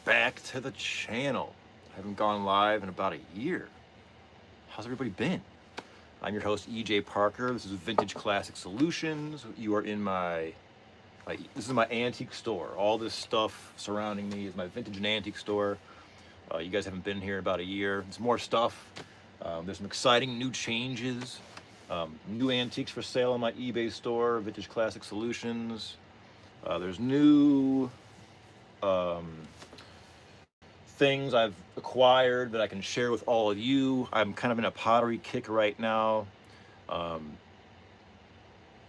back to the channel. I haven't gone live in about a year. How's everybody been? I'm your host, EJ Parker. This is Vintage Classic Solutions. You are in this is my antique store. All this stuff surrounding me is my vintage and antique store. You guys haven't been here in about a year. There's more stuff. There's some exciting new changes. New antiques for sale on my eBay store, Vintage Classic Solutions. There's new things I've acquired that I can share with all of you. I'm kind of in a pottery kick right now. Um,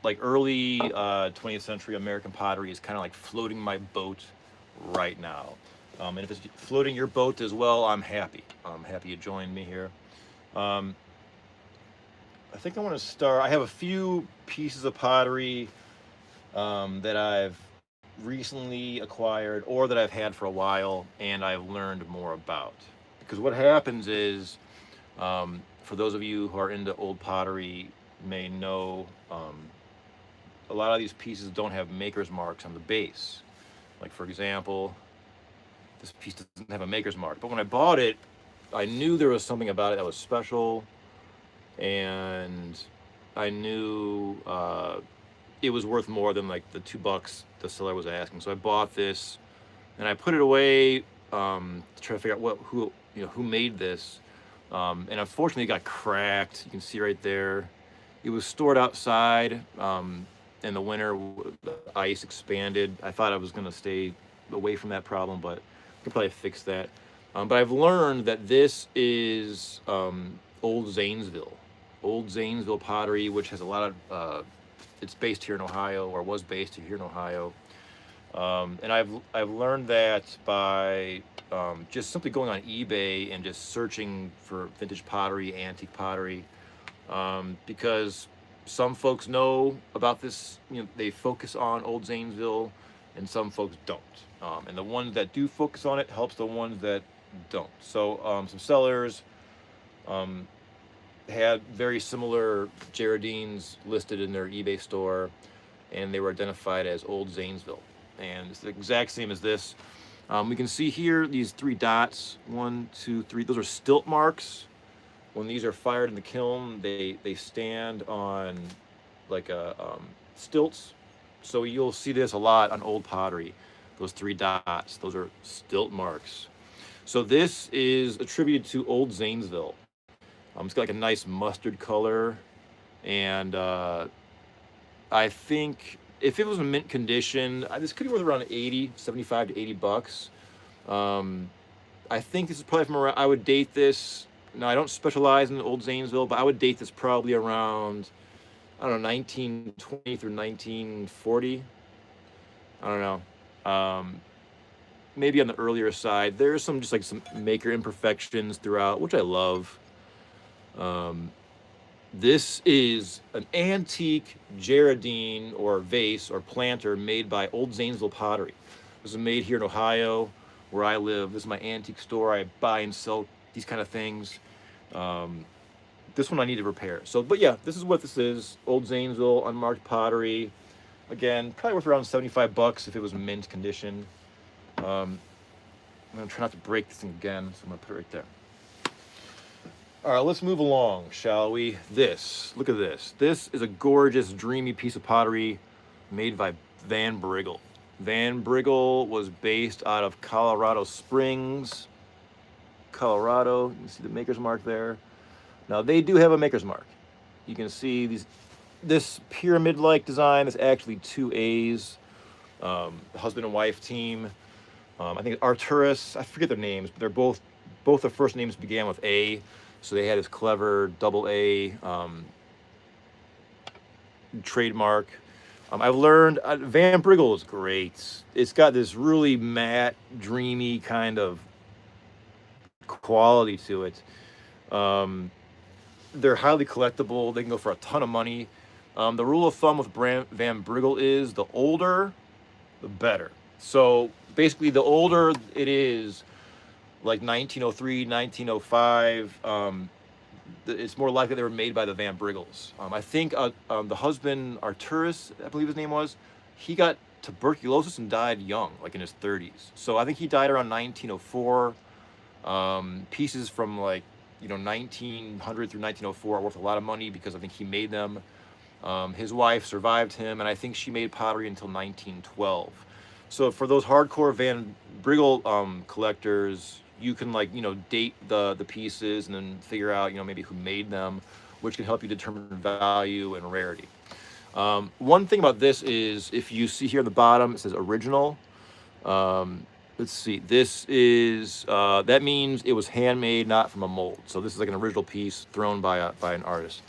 like early 20th century American pottery is kind of like floating my boat right now. And if it's floating your boat as well, I'm happy. I'm happy you joined me here. Um, I think I want to start. I have a few pieces of pottery that I've recently acquired or that I've had for a while and I've learned more about. Because what happens is, for those of you who are into old pottery, may know a lot of these pieces don't have maker's marks on the base. Like, for example, this piece doesn't have a maker's mark. But when I bought it, I knew there was something about it that was special, and I knew it was worth more than like the $2 the seller was asking. So I bought this, and I put it away to try to figure out who made this. And unfortunately, it got cracked. You can see right there. It was stored outside in the winter. The ice expanded. I thought I was going to stay away from that problem, but I could probably fix that. But I've learned that this is old Zanesville pottery, which has a lot of it's based here in Ohio, or was based here in Ohio. And I've learned that by just simply going on eBay and just searching for vintage pottery, antique pottery, because some folks know about this. They focus on old Zanesville, and some folks don't. And the ones that do focus on it helps the ones that don't. So some sellers had very similar Gerardines listed in their eBay store, and they were identified as old Zanesville. And it's the exact same as this. We can see here these 3 dots, 1, 2, 3. Those are stilt marks. When these are fired in the kiln, they stand on like stilts. So you'll see this a lot on old pottery. Those 3 dots, those are stilt marks. So this is attributed to old Zanesville. It's got like a nice mustard color, and I think if it was in mint condition, this could be worth around 75 to 80 bucks. I think this is probably from around, I would date this, now I don't specialize in old Zanesville, but I would date this probably around, I don't know, 1920 through 1940. I don't know. Maybe on the earlier side. There's some maker imperfections throughout, which I love. This is an antique Gerardine or vase or planter made by Old Zanesville Pottery. This is made here in Ohio, where I live. This is my antique store. I buy and sell these kind of things. This one I need to repair. But yeah, this is what this is. Old Zanesville, unmarked pottery. Again, probably worth around 75 bucks if it was mint condition. I'm gonna try not to break this thing again, so I'm gonna put it right there. All right, let's move along, shall we? Look at this. This is a gorgeous, dreamy piece of pottery made by Van Briggle. Van Briggle was based out of Colorado Springs, Colorado. You can see the maker's mark there. Now, they do have a maker's mark. You can see this pyramid-like design is actually 2 A's. The husband and wife team. I think Arturus, I forget their names, but they're both their first names began with A. So they had this clever double A trademark. I've learned Van Briggle is great. It's got this really matte, dreamy kind of quality to it. They're highly collectible. They can go for a ton of money. The rule of thumb with Van Briggle is the older, the better. So basically, the older it is, like 1903, 1905, it's more likely they were made by the Van Briggles. I think the husband, Arturus, I believe his name was, he got tuberculosis and died young, like in his 30s. So I think he died around 1904. Pieces from like 1900 through 1904 are worth a lot of money because I think he made them. His wife survived him, and I think she made pottery until 1912. So for those hardcore Van Brigel collectors, you can like date the pieces and then figure out maybe who made them, which can help you determine value and rarity. One thing about this is if you see here on the bottom it says original. Let's see. This is that means it was handmade, not from a mold. So this is like an original piece thrown by an artist.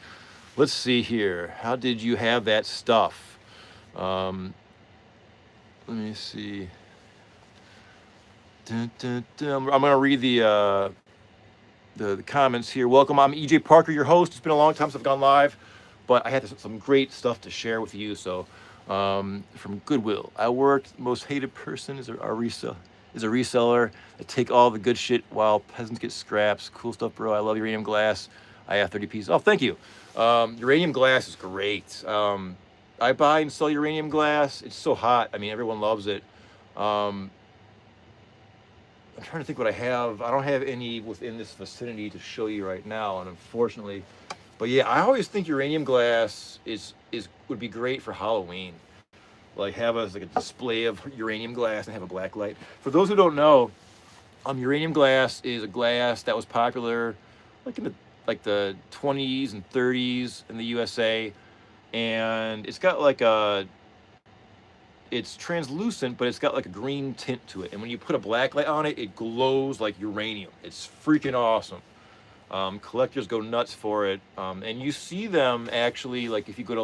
Let's see here. How did you have that stuff? Let me see. Dun, dun, dun. I'm gonna read the comments here. Welcome. I'm EJ Parker, your host. It's been a long time since I've gone live, but I had some great stuff to share with you. So from Goodwill, I worked. Most hated person is a reseller. I take all the good shit while peasants get scraps. Cool stuff, bro. I love uranium glass. I have 30 pieces. Oh, thank you. Uranium glass is great. I buy and sell uranium glass. It's so hot. I mean, everyone loves it. I'm trying to think what I have. I don't have any within this vicinity to show you right now, and unfortunately. But yeah, I always think uranium glass would be great for Halloween. Like have a display of uranium glass and have a black light. For those who don't know, uranium glass is a glass that was popular like in the 20s and 30s in the USA, and it's got it's translucent, but it's got like a green tint to it. And when you put a black light on it, it glows like uranium. It's freaking awesome. Collectors go nuts for it, and you see them actually like if you go to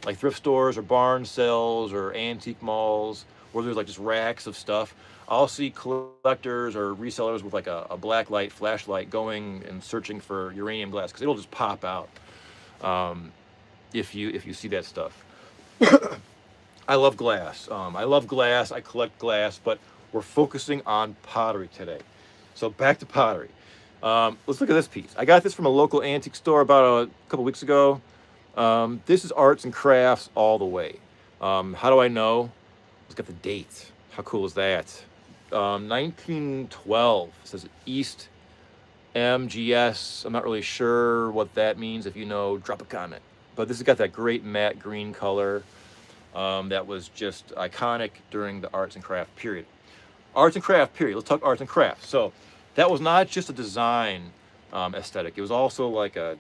like thrift stores or barn sales or antique malls where there's like just racks of stuff. I'll see collectors or resellers with like a black light flashlight going and searching for uranium glass because it'll just pop out if you see that stuff. I love glass. I collect glass, but we're focusing on pottery today. So back to pottery. Let's look at this piece. I got this from a local antique store about a couple weeks ago. This is arts and crafts all the way. How do I know? It's got the date. How cool is that? 1912. It says East MGS. I'm not really sure what that means. If you know, drop a comment. But this has got that great matte green color that was just iconic during the arts and craft period. Arts and craft period. Let's talk arts and crafts. So that was not just a design aesthetic. It was also like a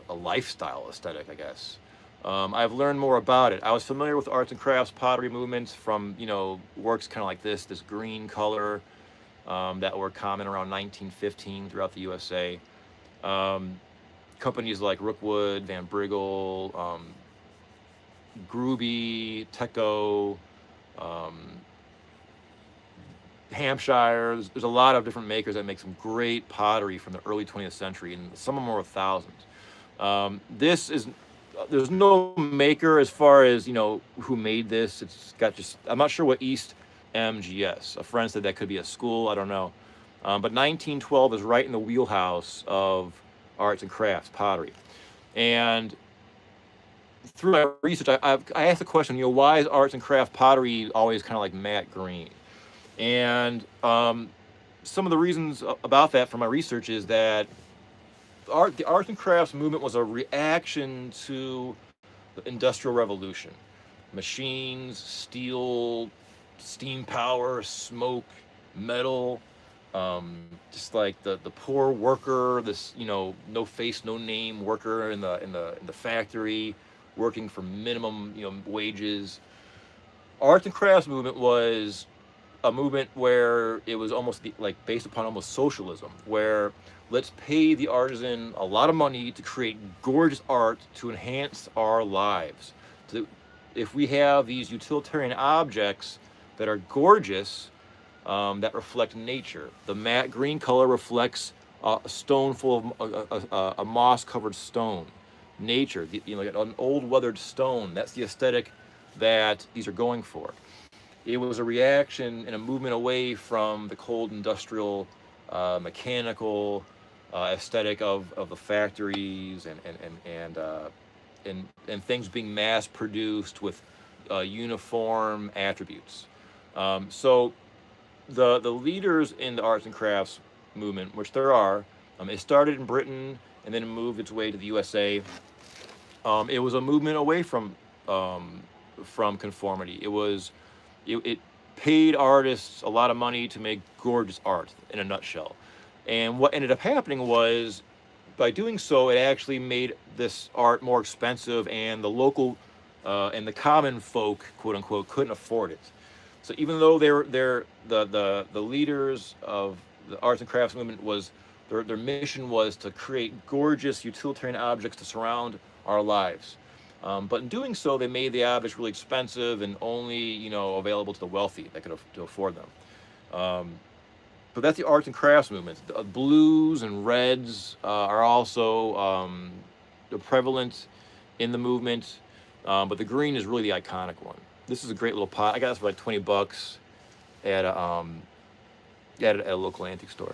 lifestyle aesthetic, I guess. I've learned more about it. I was familiar with arts and crafts pottery movements from works kind of like this green color that were common around 1915 throughout the USA. Companies like Rookwood, Van Brigel, Gruby, Teco, Hampshire. There's a lot of different makers that make some great pottery from the early 20th century, and some of them are worth thousands. There's no maker as far as who made this. It's got I'm not sure what East MGS. A friend said that could be a school. I don't know. But 1912 is right in the wheelhouse of arts and crafts pottery, and through my research, I asked the question, why is arts and craft pottery always kind of like matte green? And some of the reasons about that from my research is that the arts and crafts movement was a reaction to the Industrial Revolution. Machines, steel, steam power, smoke, metal, just like the poor worker, this no face, no name worker in the factory, working for minimum wages. Arts and crafts movement was a movement where it was almost based upon almost socialism, where let's pay the artisan a lot of money to create gorgeous art to enhance our lives. If we have these utilitarian objects that are gorgeous, that reflect nature, the matte green color reflects a stone full of a moss-covered stone. Nature, an old weathered stone. That's the aesthetic that these are going for. It was a reaction and a movement away from the cold industrial, mechanical aesthetic of the factories and things being mass produced with uniform attributes. So the leaders in the arts and crafts movement, which there are, it started in Britain and then it moved its way to the USA. It was a movement away from conformity. It paid artists a lot of money to make gorgeous art in a nutshell. And what ended up happening was, by doing so, it actually made this art more expensive, and the local and the common folk, quote unquote, couldn't afford it. So even though they're the leaders of the arts and crafts movement, was their mission was to create gorgeous utilitarian objects to surround our lives. But in doing so, they made the objects really expensive and only, available to the wealthy that could to afford them. But that's the arts and crafts movement. The blues and reds are also prevalent in the movement, but the green is really the iconic one. This is a great little pot. I got this for like $20 at a local antique store.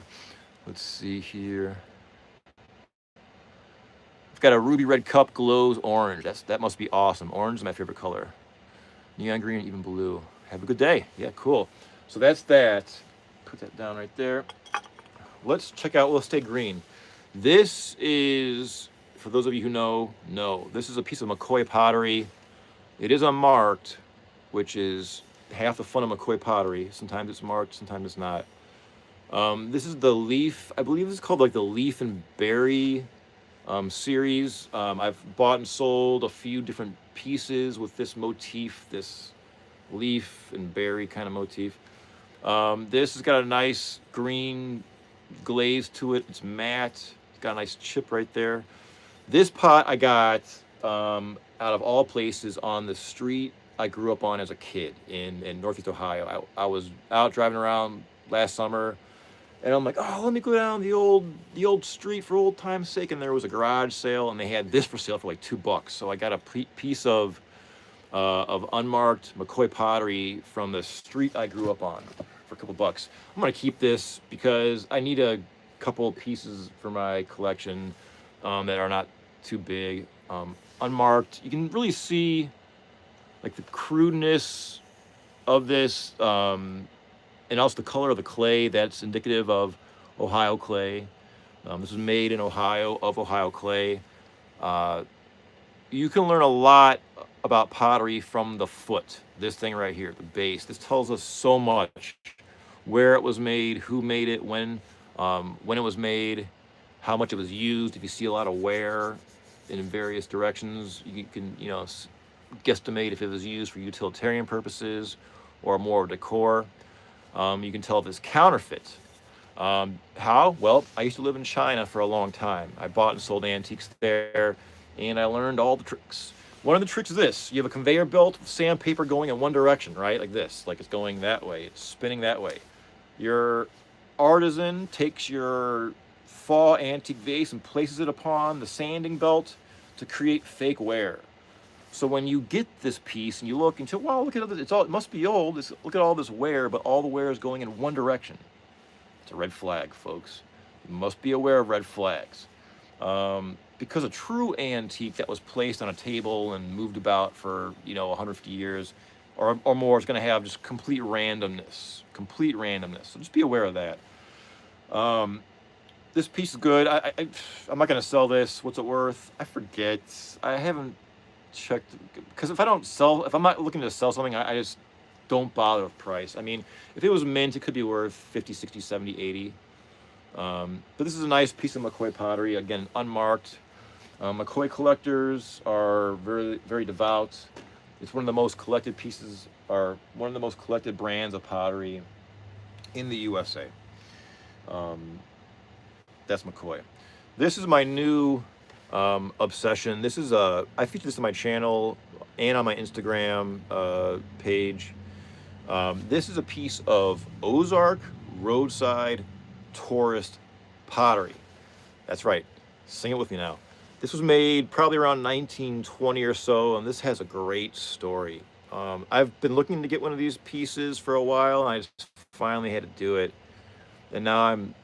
Let's see here. I've got a ruby red cup, glows orange. That must be awesome. Orange is my favorite color. Neon green, even blue. Have a good day. Yeah, cool. So that's that. Put that down right there. Let's check out, let's stay green. This is, for those of you who know, this is a piece of McCoy pottery. It is unmarked, which is half the fun of McCoy pottery. Sometimes it's marked, sometimes it's not. This is the leaf, I believe this is called like the leaf and berry series. I've bought and sold a few different pieces with this motif, this leaf and berry kind of motif. This has got a nice green glaze to it. It's matte. It's got a nice chip right there. This pot I got out of all places on the street I grew up on as a kid in Northeast Ohio. I was out driving around last summer, and I'm like, oh, let me go down the old street for old time's sake. And there was a garage sale, and they had this for sale for like $2. So I got a piece of unmarked McCoy pottery from the street I grew up on for a couple bucks. I'm gonna keep this because I need a couple pieces for my collection that are not too big. Unmarked, you can really see like the crudeness of this, and also the color of the clay. That's indicative of Ohio clay. This was made in Ohio, of Ohio clay. You can learn a lot about pottery from the foot. This thing right here, the base. This tells us so much: where it was made, who made it, when it was made, how much it was used. If you see a lot of wear in various directions, you can guesstimate if it was used for utilitarian purposes or more decor. You can tell if it's counterfeit. How? Well, I used to live in China for a long time. I bought and sold antiques there, and I learned all the tricks. One of the tricks is this: you have a conveyor belt with sandpaper going in one direction, right? Like this, like it's going that way, it's spinning that way. Your artisan takes your fall antique vase and places it upon the sanding belt to create fake wear. So when you get this piece and you look and say, wow, look at this, it must be old. Look at all this wear, but all the wear is going in one direction. It's a red flag, folks. You must be aware of red flags. Because a true antique that was placed on a table and moved about for 150 years or more is going to have just complete randomness. So just be aware of that. This piece is good. I'm not going to sell this. What's it worth? I forget. I haven't checked, because if I'm not looking to sell something, I just don't bother with price. I mean, if it was mint, it could be worth 50, 60, 70, 80. But this is a nice piece of McCoy pottery, again, unmarked. McCoy collectors are very, very devout. It's one of the most collected pieces, or one of the most collected brands of pottery in the USA. That's McCoy. This is my new obsession. This is I feature this on my channel and on my Instagram page. This is a piece of Ozark roadside tourist pottery. That's right. Sing it with me now. This was made probably around 1920 or so, and this has a great story. I've been looking to get one of these pieces for a while, and I just finally had to do it. And now I'm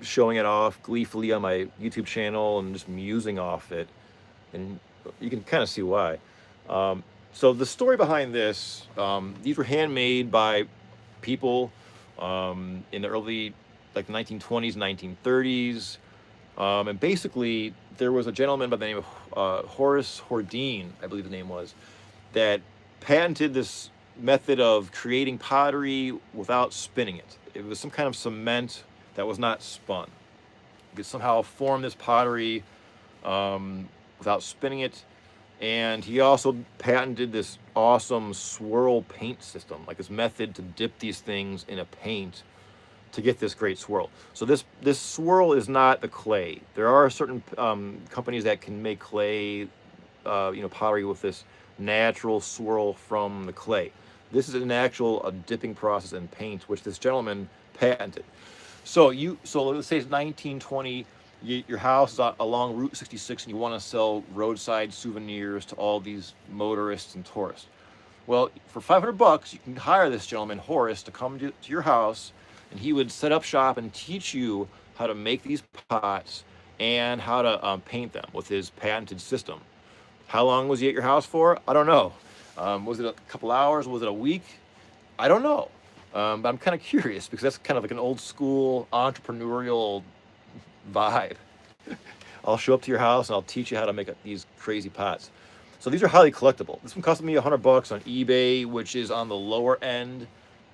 showing it off gleefully on my YouTube channel and just musing off it. And you can kind of see why. So the story behind this, these were handmade by people in the early, like the 1920s, 1930s. And basically, there was a gentleman by the name of Horace Hordine, I believe the name was, that patented this method of creating pottery without spinning it. It was some kind of cement that was not spun. You could somehow form this pottery without spinning it. And he also patented this awesome swirl paint system, like this method to dip these things in a paint to get this great swirl. So this swirl is not the clay. There are certain companies that can make clay, pottery with this natural swirl from the clay. This is an actual dipping process in paint, which this gentleman patented. So let's say it's 1920. Your house is along Route 66, and you want to sell roadside souvenirs to all these motorists and tourists. Well, for $500, you can hire this gentleman Horace to come to your house, and he would set up shop and teach you how to make these pots and how to paint them with his patented system. How long was he at your house for? I don't know. Was it a couple hours? Was it a week? I don't know. But I'm kind of curious because that's kind of like an old school entrepreneurial vibe. I'll show up to your house and I'll teach you how to make these crazy pots. So these are highly collectible. This one cost me $100 on eBay, which is on the lower end.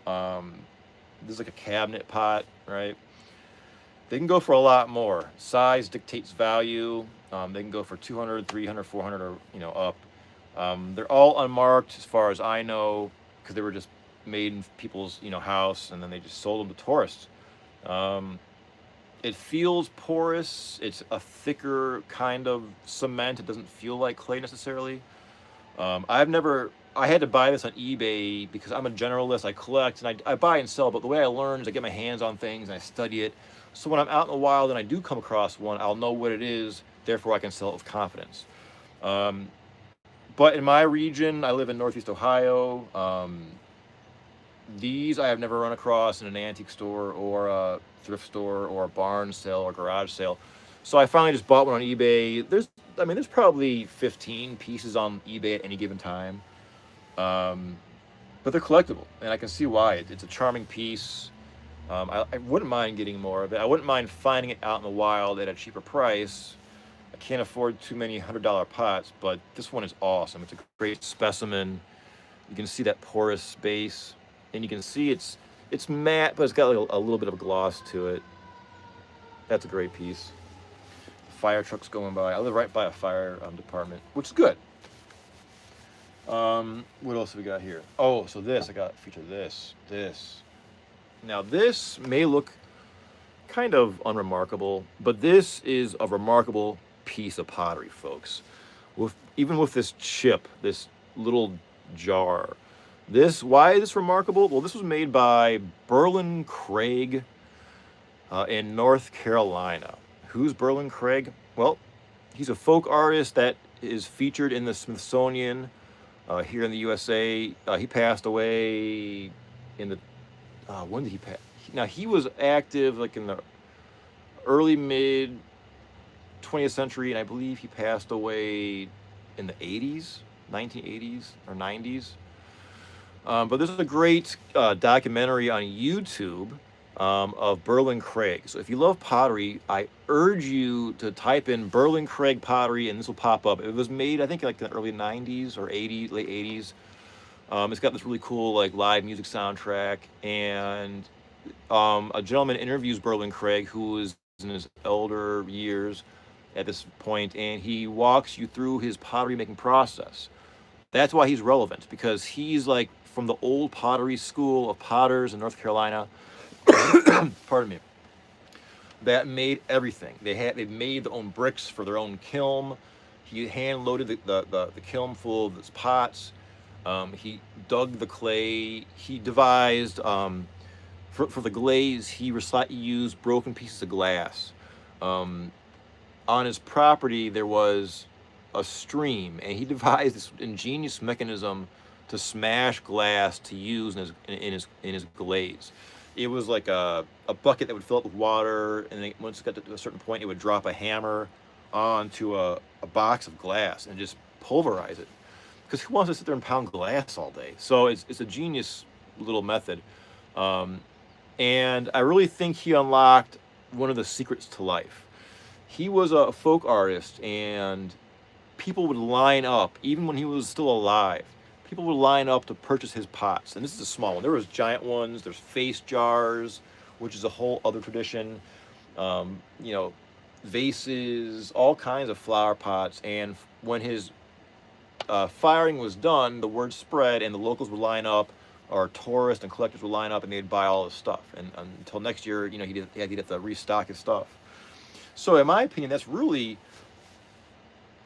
This is like a cabinet pot, right? They can go for a lot more. Size dictates value. They can go for 200, 300, 400, or up. They're all unmarked as far as I know, because they were just made in people's house, and then they just sold them to tourists. It feels porous. It's a thicker kind of cement. It doesn't feel like clay necessarily. I had to buy this on eBay because I'm a generalist. I collect and I buy and sell, but the way I learn is I get my hands on things and I study it. So when I'm out in the wild and I do come across one, I'll know what it is. Therefore, I can sell it with confidence. But in my region, I live in Northeast Ohio. These I have never run across in an antique store or a thrift store or a barn sale or garage sale. So I finally just bought one on eBay. There's probably 15 pieces on eBay at any given time. But they're collectible, and I can see why. It's a charming piece. I wouldn't mind getting more of it. I wouldn't mind finding it out in the wild at a cheaper price. I can't afford too many $100 pots, but this one is awesome. It's a great specimen. You can see that porous base, and you can see it's matte, but it's got like a little bit of a gloss to it. That's a great piece. Fire trucks going by. I live right by a fire department, which is good. What else have we got here? Oh, so I got to feature this. Now this may look kind of unremarkable, but this is a remarkable piece of pottery, folks. Even with this chip, this little jar. Why is this remarkable? Well, this was made by Berlin Craig in North Carolina. Who's Berlin Craig? Well, he's a folk artist that is featured in the Smithsonian here in the USA. He passed away in the when did he pass? Now he was active like in the early mid 20th century, and I believe he passed away in the 80s, 1980s or 90s. But there's a great documentary on YouTube of Berlin Craig. So if you love pottery, I urge you to type in Berlin Craig pottery, and this will pop up. It was made, I think, like in the early 90s or 80s, late 80s. It's got this really cool like live music soundtrack, and a gentleman interviews Berlin Craig, who is in his elder years at this point, and he walks you through his pottery making process. That's why he's relevant, because he's like from the old pottery school of potters in North Carolina. Pardon me. That made everything. They made their own bricks for their own kiln. He hand loaded the kiln full of his pots. He dug the clay. He devised for the glaze. He used broken pieces of glass. On his property there was a stream, and he devised this ingenious mechanism to smash glass to use in his glaze. It was like a bucket that would fill up with water, and then once it got to a certain point, it would drop a hammer onto a box of glass and just pulverize it. because who wants to sit there and pound glass all day? So it's a genius little method. Um, and I really think he unlocked one of the secrets to life. He was a folk artist, and people would line up, even when he was still alive. People would line up to purchase his pots, and this is a small one. There was giant ones. There's face jars, which is a whole other tradition. You know, vases, all kinds of flower pots. And when his firing was done, the word spread, and the locals would line up, or tourists and collectors would line up, and they'd buy all his stuff. And until next year, you know, he'd have to restock his stuff. So, in my opinion, that's really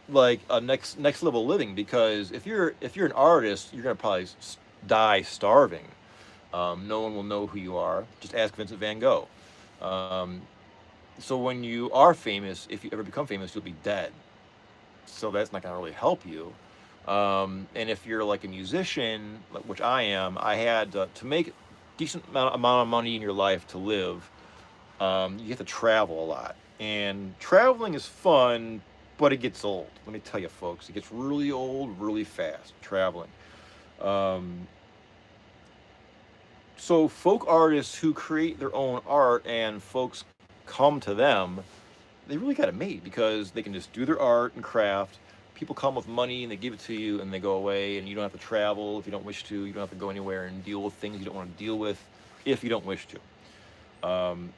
like a next level living, because if you're an artist, you're gonna probably die starving. No one will know who you are. Just ask Vincent Van Gogh. Um, so when you are famous, if you ever become famous, you'll be dead. So that's not gonna really help you. And if you're like a musician, which I am, I had to make decent amount of money in your life to live. You have to travel a lot, and traveling is fun, but it gets old. Let me tell you, folks, it gets really old really fast traveling. Um, so folk artists who create their own art and folks come to them, they really got it made, because they can just do their art and craft. People come with money and they give it to you and they go away, and you don't have to travel if you don't wish to. You don't have to go anywhere and deal with things you don't want to deal with if you don't wish to.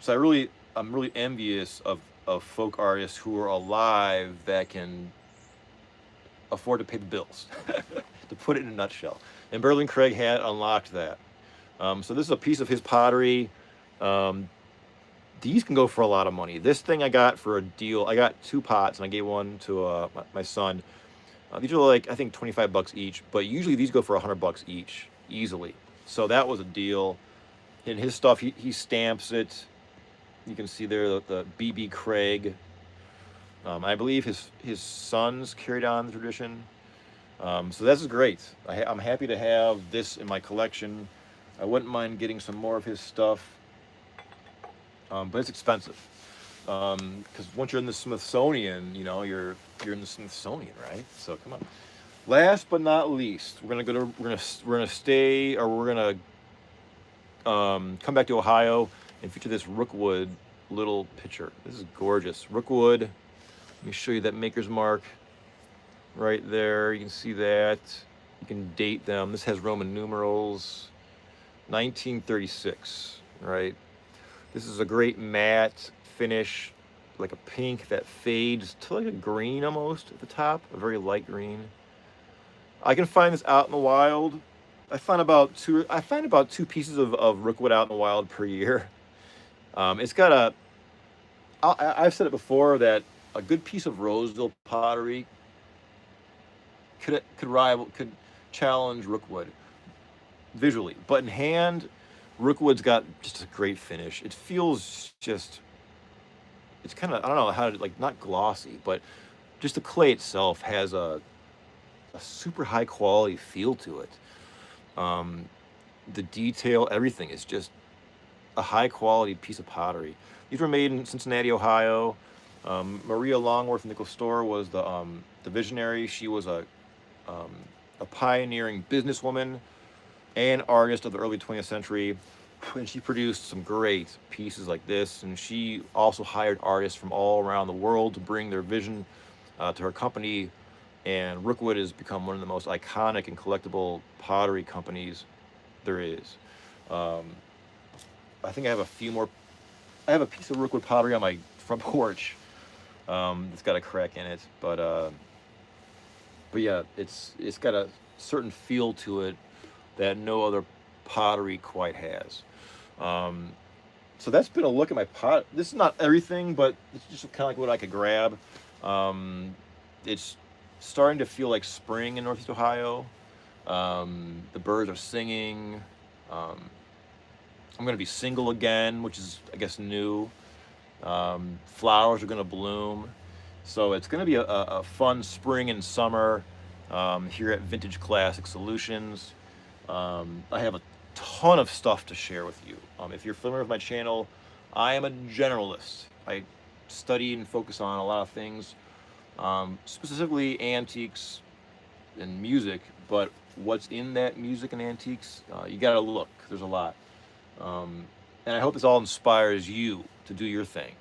So I'm really envious of folk artists who are alive that can afford to pay the bills, to put it in a nutshell. And Berlin Craig had unlocked that. So this is a piece of his pottery. Um, these can go for a lot of money. This thing I got for a deal. I got 2 pots and I gave one to my son. These are like, I think, 25 bucks each, but usually these go for 100 bucks each, easily. So that was a deal. And his stuff, he stamps it. You can see there the BB Craig. I believe his sons carried on the tradition. So this is great. I'm happy to have this in my collection. I wouldn't mind getting some more of his stuff, but it's expensive. Because once you're in the Smithsonian, you know, you're in the Smithsonian, right? So come on. Last but not least, we're gonna stay, or we're gonna come back to Ohio and feature this Rookwood little picture. This is gorgeous. Rookwood. Let me show you that maker's mark right there. You can see that. You can date them. This has Roman numerals. 1936, right? This is a great matte finish, like a pink that fades to like a green almost at the top, a very light green. I can find this out in the wild. I find about two pieces of Rookwood out in the wild per year. It's got I've said it before that a good piece of Roseville pottery could challenge Rookwood visually, but in hand, Rookwood's got just a great finish. It feels just, it's kind of, I don't know how to, like, not glossy, but just the clay itself has a super high quality feel to it. The detail, everything is just a high quality piece of pottery. These were made in Cincinnati, Ohio. Maria Longworth Nickel Store was the visionary. She was a pioneering businesswoman and artist of the early 20th century, and she produced some great pieces like this. And she also hired artists from all around the world to bring their vision to her company. And Rookwood has become one of the most iconic and collectible pottery companies there is. I think I have a few more. I have a piece of Rookwood pottery on my front porch. It's got a crack in it, but yeah, it's got a certain feel to it that no other pottery quite has. So that's been a look at my pot. This is not everything, but it's just kind of like what I could grab. It's starting to feel like spring in Northeast Ohio. The birds are singing. I'm going to be single again, which is, I guess, new. Flowers are going to bloom. So it's going to be a fun spring and summer here at Vintage Classic Solutions. I have a ton of stuff to share with you. If you're familiar with my channel, I am a generalist. I study and focus on a lot of things, specifically antiques, and music, but what's in that music and antiques, you got to look. There's a lot. Um, and I hope this all inspires you to do your thing.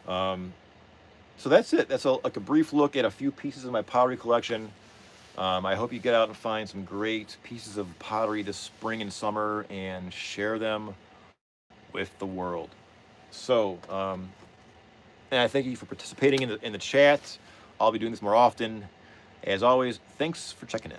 Um, so that's it. That's like a brief look at a few pieces of my pottery collection. I hope you get out and find some great pieces of pottery this spring and summer and share them with the world. So, and I thank you for participating in the chat. I'll be doing this more often. As always, thanks for checking in.